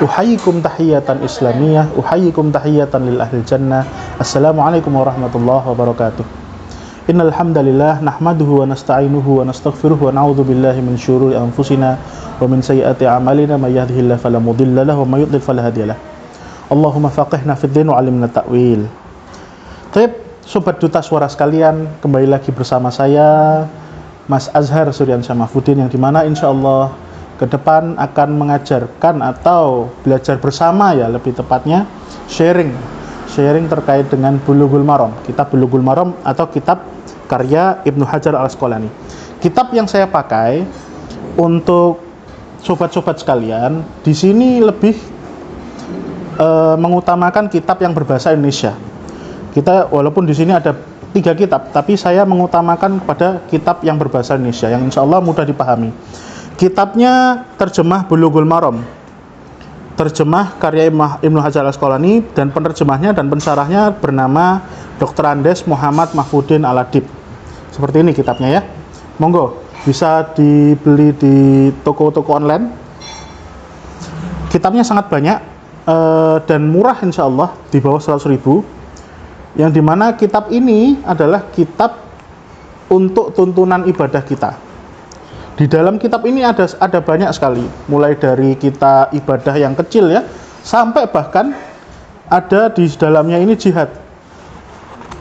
Uhayyikum tahiyatan islamiyah, uhayyikum tahiyatan lil ahli jannah. Assalamualaikum warahmatullahi wabarakatuh. Innal hamdalillah nahmaduhu wa nasta'inuhu wa nastaghfiruhu wa na'udzu billahi min syururi anfusina wa min sayyiati a'malina may yahdihillahu fala mudilla lahu wa may yudlil fala hadiyalah. Allahumma faqihna fid din wa 'allimna ta'wil. Baik, sobat duta suara sekalian, kembali lagi bersama saya Mas Azhar Suryansyah Mahfudin, yang dimana insyaallah ke depan akan mengajarkan atau belajar bersama, ya lebih tepatnya sharing terkait dengan Bulughul Maram, kitab Bulughul Maram atau kitab karya Ibnu Hajar Al-Asqalani. Kitab yang saya pakai untuk sobat-sobat sekalian di sini lebih mengutamakan kitab yang berbahasa Indonesia. Kita walaupun di sini ada 3 kitab, tapi saya mengutamakan pada kitab yang berbahasa Indonesia yang insyaallah mudah dipahami. Kitabnya terjemah Bulughul Maram, terjemah karya Ibnu Hajar Al-Asqalani, dan penerjemahnya dan pensyarahnya bernama Dr. Andes Muhammad Mahfudin Al-Adib. Seperti ini kitabnya ya. Monggo, bisa dibeli di toko-toko online. Kitabnya sangat banyak dan murah insyaallah, di bawah 100.000. Yang dimana kitab ini adalah kitab untuk tuntunan ibadah kita. Di dalam kitab ini ada banyak sekali, mulai dari kita ibadah yang kecil ya, sampai bahkan ada di dalamnya ini jihad.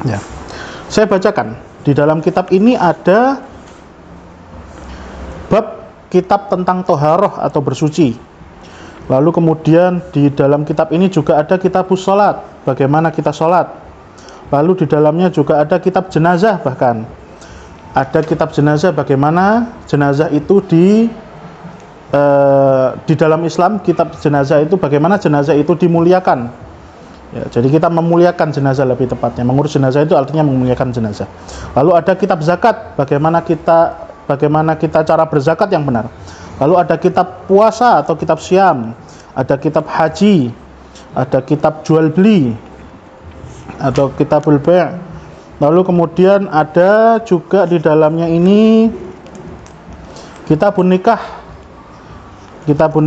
Ya, saya bacakan. Di dalam kitab ini ada bab kitab tentang toharoh atau bersuci. Lalu kemudian di dalam kitab ini juga ada kitabus sholat, bagaimana kita sholat. Lalu di dalamnya juga ada kitab jenazah, bahkan ada kitab jenazah, bagaimana jenazah itu di dalam Islam. Kitab jenazah itu bagaimana jenazah itu dimuliakan. Ya, jadi kita memuliakan jenazah, lebih tepatnya mengurus jenazah itu artinya memuliakan jenazah. Lalu ada kitab zakat, bagaimana kita cara berzakat yang benar. Lalu ada kitab puasa atau kitab syam, ada kitab haji, ada kitab jual beli atau kitabul bai'. Lalu kemudian ada juga di dalamnya ini kitab nikah. Kitab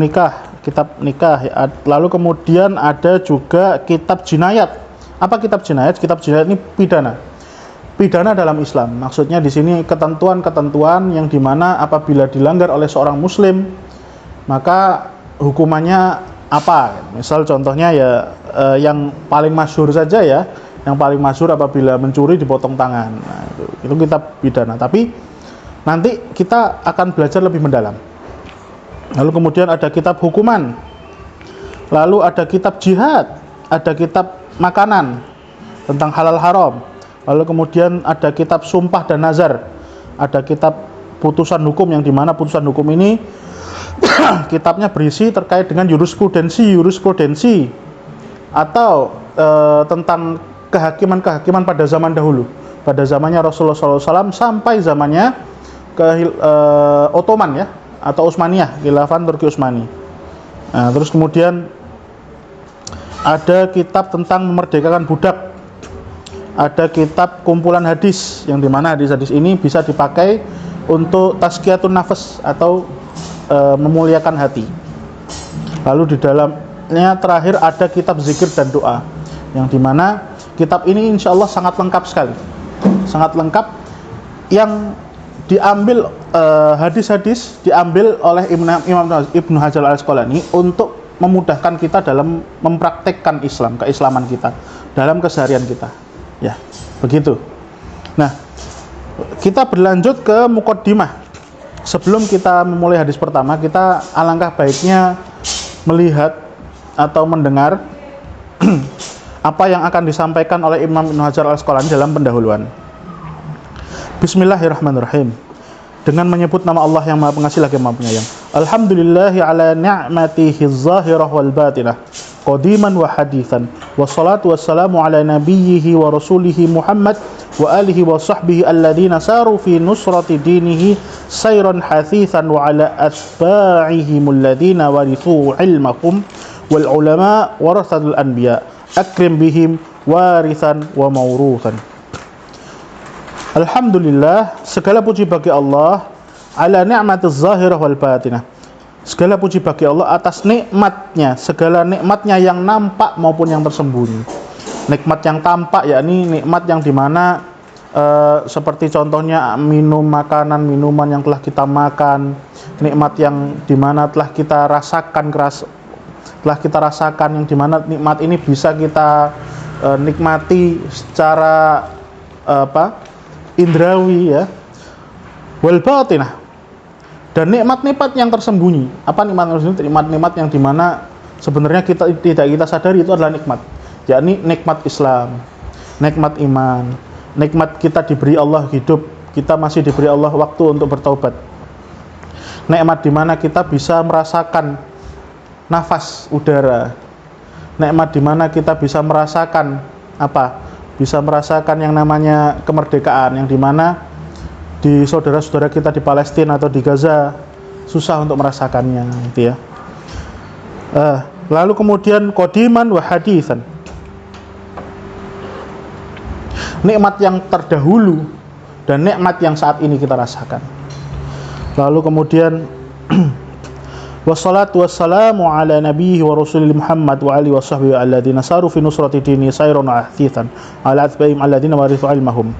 nikah. Lalu kemudian ada juga kitab jinayat. Apa kitab jinayat? Kitab jinayat ini pidana dalam Islam. Maksudnya di sini ketentuan-ketentuan yang dimana apabila dilanggar oleh seorang muslim, maka hukumannya apa? Misal contohnya ya yang paling masyhur saja ya. Yang paling masyhur apabila mencuri dipotong tangan. Nah, itu kitab pidana. Tapi nanti kita akan belajar lebih mendalam. Lalu kemudian ada kitab hukuman. Lalu ada kitab jihad, ada kitab makanan tentang halal haram. Lalu kemudian ada kitab sumpah dan nazar. Ada kitab putusan hukum, yang dimana putusan hukum ini kitabnya berisi terkait dengan jurisprudensi atau tentang kehakiman pada zaman dahulu, pada zamannya Rasulullah SAW sampai zamannya Ottoman ya, atau Utsmaniyah, Khilafah Turki Utsmani. Nah, terus kemudian ada kitab tentang memerdekakan budak, ada kitab kumpulan hadis, yang dimana hadis-hadis ini bisa dipakai untuk tazkiyatun nafas atau memuliakan hati. Lalu di dalamnya terakhir ada kitab zikir dan doa, yang dimana kitab ini insya Allah sangat lengkap sekali, sangat lengkap, yang diambil hadis-hadis diambil oleh Imam Ibnu Hajar Al-Asqalani untuk memudahkan kita dalam mempraktekkan keislaman kita dalam keseharian kita. Ya, begitu. Nah, kita berlanjut ke muqaddimah. Sebelum kita memulai hadis pertama, kita alangkah baiknya melihat atau mendengar apa yang akan disampaikan oleh Imam Ibnu Hajar Al-Asqalani dalam pendahuluan. Bismillahirrahmanirrahim. Dengan menyebut nama Allah yang Maha Pengasih lagi Maha Penyayang. Alhamdulillahi ala ni'matihi zahirah wal batinah, qadiman wa hadithan. Wassalatu wassalamu ala nabiyyihi wa rasulihi Muhammad wa alihi wa sahbihi alladhina saru fi nusrati dinihi sayran hathithan wa ala atba'ihim alladhina warithu ilmahum wal ulama warathatul anbiya. Akrim bihim warithan wa mauruthan. Alhamdulillah, segala puji bagi Allah ala ni'matiz zahirah wal batinah, Segala puji bagi Allah atas nikmatnya, segala nikmatnya yang nampak maupun yang tersembunyi. Nikmat yang tampak yakni nikmat yang dimana seperti contohnya minum makanan, minuman yang telah kita makan, nikmat yang dimana telah kita rasakan, yang dimana nikmat ini bisa kita nikmati secara indrawi ya. Wal batinah, dan nikmat-nikmat yang tersembunyi. Apa nikmat tersembunyi? Nikmat-nikmat yang dimana sebenarnya kita tidak kita sadari itu adalah nikmat, yakni nikmat Islam, nikmat iman, nikmat kita diberi Allah hidup, kita masih diberi Allah waktu untuk bertaubat, nikmat dimana kita bisa merasakan nafas udara, nikmat dimana kita bisa merasakan bisa merasakan yang namanya kemerdekaan, yang dimana di saudara-saudara kita di Palestina atau di Gaza susah untuk merasakannya gitu ya. Lalu kemudian qadiman wa haditsan, nikmat yang terdahulu dan nikmat yang saat ini kita rasakan. Lalu kemudian wassalatu wassalamu ala nabiyhi wa rasulil Muhammad wa alihi wa sahbihi alladhina saru fi nusrati dini sayran wa ahtithan ala atba'im alladhina warithu ilmahum.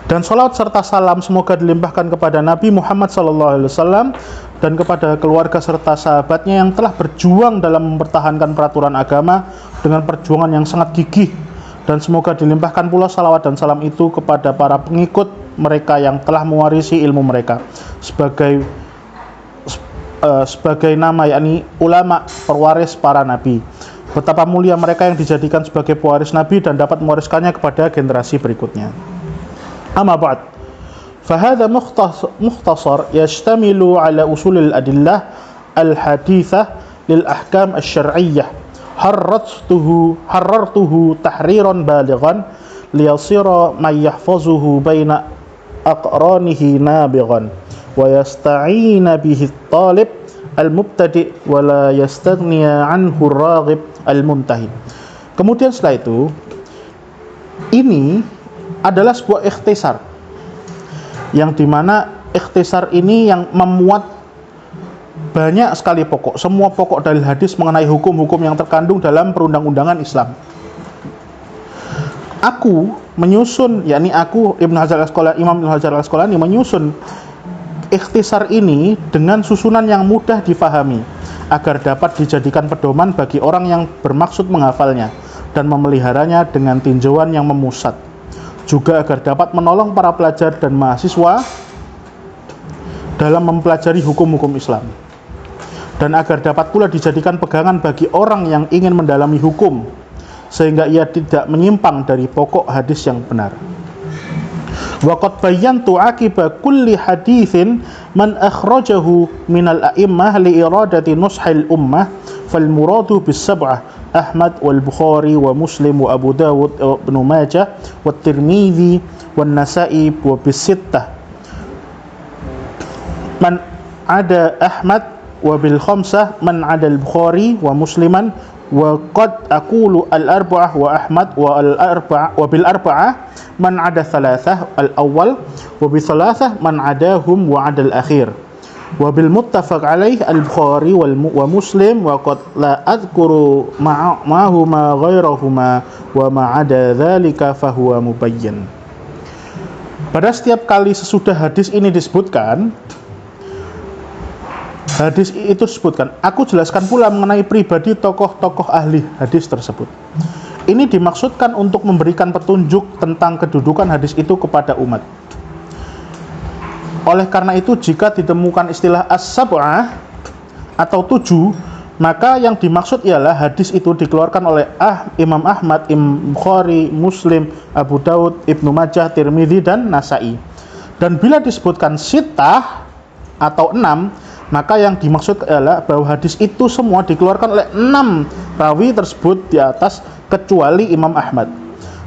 Dan salawat serta salam semoga dilimpahkan kepada Nabi Muhammad SAW dan kepada keluarga serta sahabatnya yang telah berjuang dalam mempertahankan peraturan agama dengan perjuangan yang sangat gigih, dan semoga dilimpahkan pula salawat dan salam itu kepada para pengikut mereka yang telah mewarisi ilmu mereka sebagai nama, yakni ulama pewaris para nabi. Betapa mulia mereka yang dijadikan sebagai pewaris nabi dan dapat mewariskannya kepada generasi berikutnya. Amma ba'd, fahadha mukhtasar yashtamilu ala usulil adillah al-hadithah lil ahkam al-syar'iyyah harrartuhu tahriran balighan liyasira man yahfazuhu baina aqranihi nabighan wa yasta'ina bihi talib al-mubtadi' wa la yastaghniya anhu raghib al-muntahi. Kemudian setelah itu, ini adalah sebuah ikhtisar, yang dimana ikhtisar ini yang memuat banyak sekali pokok, semua pokok dalil hadis mengenai hukum-hukum yang terkandung dalam perundang-undangan Islam. Aku menyusun, yakni aku Imam Ibnu Hajar al-Asqalani menyusun ikhtisar ini dengan susunan yang mudah difahami agar dapat dijadikan pedoman bagi orang yang bermaksud menghafalnya dan memeliharanya dengan tinjauan yang memusat, juga agar dapat menolong para pelajar dan mahasiswa dalam mempelajari hukum-hukum Islam, dan agar dapat pula dijadikan pegangan bagi orang yang ingin mendalami hukum sehingga ia tidak menyimpang dari pokok hadis yang benar. Wa qad bayyantu aqiba kulli haditsin man akhrajahu minal a'immah li iradati nushil ummah fal muradu bis sab'ah Ahmad wal Bukhari wa Muslim wa Abu Dawud wa Ibnu Majah wa Tirmidzi wa Nasa'i wa bis-sittah man ada Ahmad wa bil khamsah man ada al-Bukhari wa Musliman wa qad aqulu al-arba'ah wa Ahmad wa al-arba'ah wa bil arba'ah man ada thalathah al-awwal wa bi thalathah man adahum wa ada al-akhir wa bil muttafaq alaih al-Bukhari wa Muslim wa qad la adhkuru ma'ahuma ghairahuma wa ma ada dzalika fa huwa mubayyin. Pada setiap kali sesudah hadis ini disebutkan, hadis itu disebutkan, aku jelaskan pula mengenai pribadi tokoh-tokoh ahli hadis tersebut. Ini dimaksudkan untuk memberikan petunjuk tentang kedudukan hadis itu kepada umat. Oleh karena itu, jika ditemukan istilah as-sab'ah atau 7, maka yang dimaksud ialah hadis itu dikeluarkan oleh Imam Ahmad, Imam Bukhari, Muslim, Abu Dawud, Ibnu Majah, Tirmidzi, dan Nasa'i. Dan bila disebutkan sittah atau 6, maka yang dimaksud adalah bahwa hadis itu semua dikeluarkan oleh 6 rawi tersebut di atas kecuali Imam Ahmad.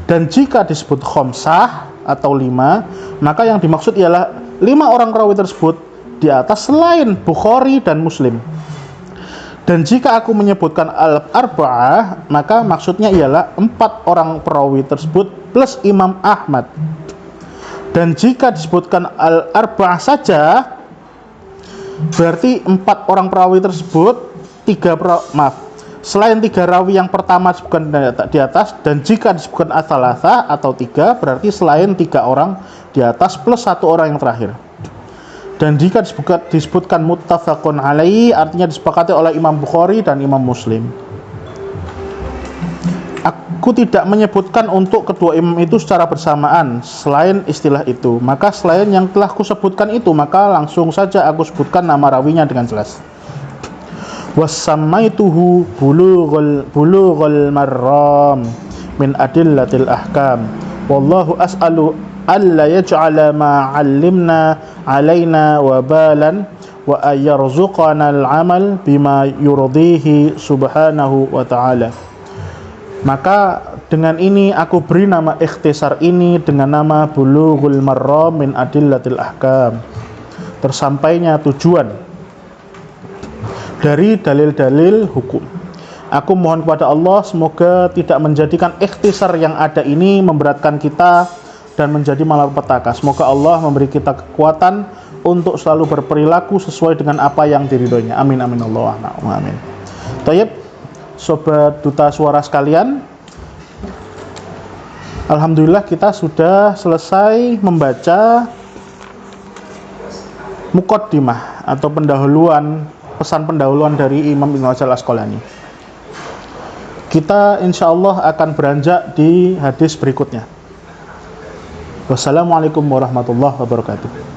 Dan jika disebut khamsah atau 5, maka yang dimaksud ialah 5 orang rawi tersebut di atas selain Bukhari dan Muslim. Dan jika aku menyebutkan al-arba'ah, maka maksudnya ialah 4 orang perawi tersebut plus Imam Ahmad. Dan jika disebutkan al-arba'ah saja, berarti 4 orang perawi tersebut selain 3 rawi yang pertama disebutkan di atas, dan jika disebutkan ats-tsalatsa atau 3, berarti selain 3 orang di atas plus 1 orang yang terakhir. Dan jika disebutkan muttafaqun alaihi, artinya disepakati oleh Imam Bukhari dan Imam Muslim. Aku tidak menyebutkan untuk kedua imam itu secara bersamaan selain istilah itu. Maka selain yang telah kusebutkan itu, maka langsung saja aku sebutkan nama rawinya dengan jelas. Wassammaituhu bulughul marram min adillatil ahkam. Wallahu as'alu alla yaj'ala ma 'allimna 'alaina wabalan wa ayyarzuqana al-'amal bima yurdihi subhanahu wa ta'ala. Maka dengan ini aku beri nama ikhtisar ini dengan nama Bulughul Marram min Adillatil Ahkam, tersampainya tujuan dari dalil-dalil hukum. Aku mohon kepada Allah semoga tidak menjadikan ikhtisar yang ada ini memberatkan kita dan menjadi malapetaka. Semoga Allah memberi kita kekuatan untuk selalu berperilaku sesuai dengan apa yang diridhoinya. Amin amin Allahumma amin. Tayyib, Sobat Duta Suara sekalian, alhamdulillah kita sudah selesai membaca muqaddimah atau pesan pendahuluan dari Imam Ibnu Hajar Al-Asqalani. Kita insyaallah akan beranjak di hadis berikutnya. Wassalamualaikum warahmatullahi wabarakatuh.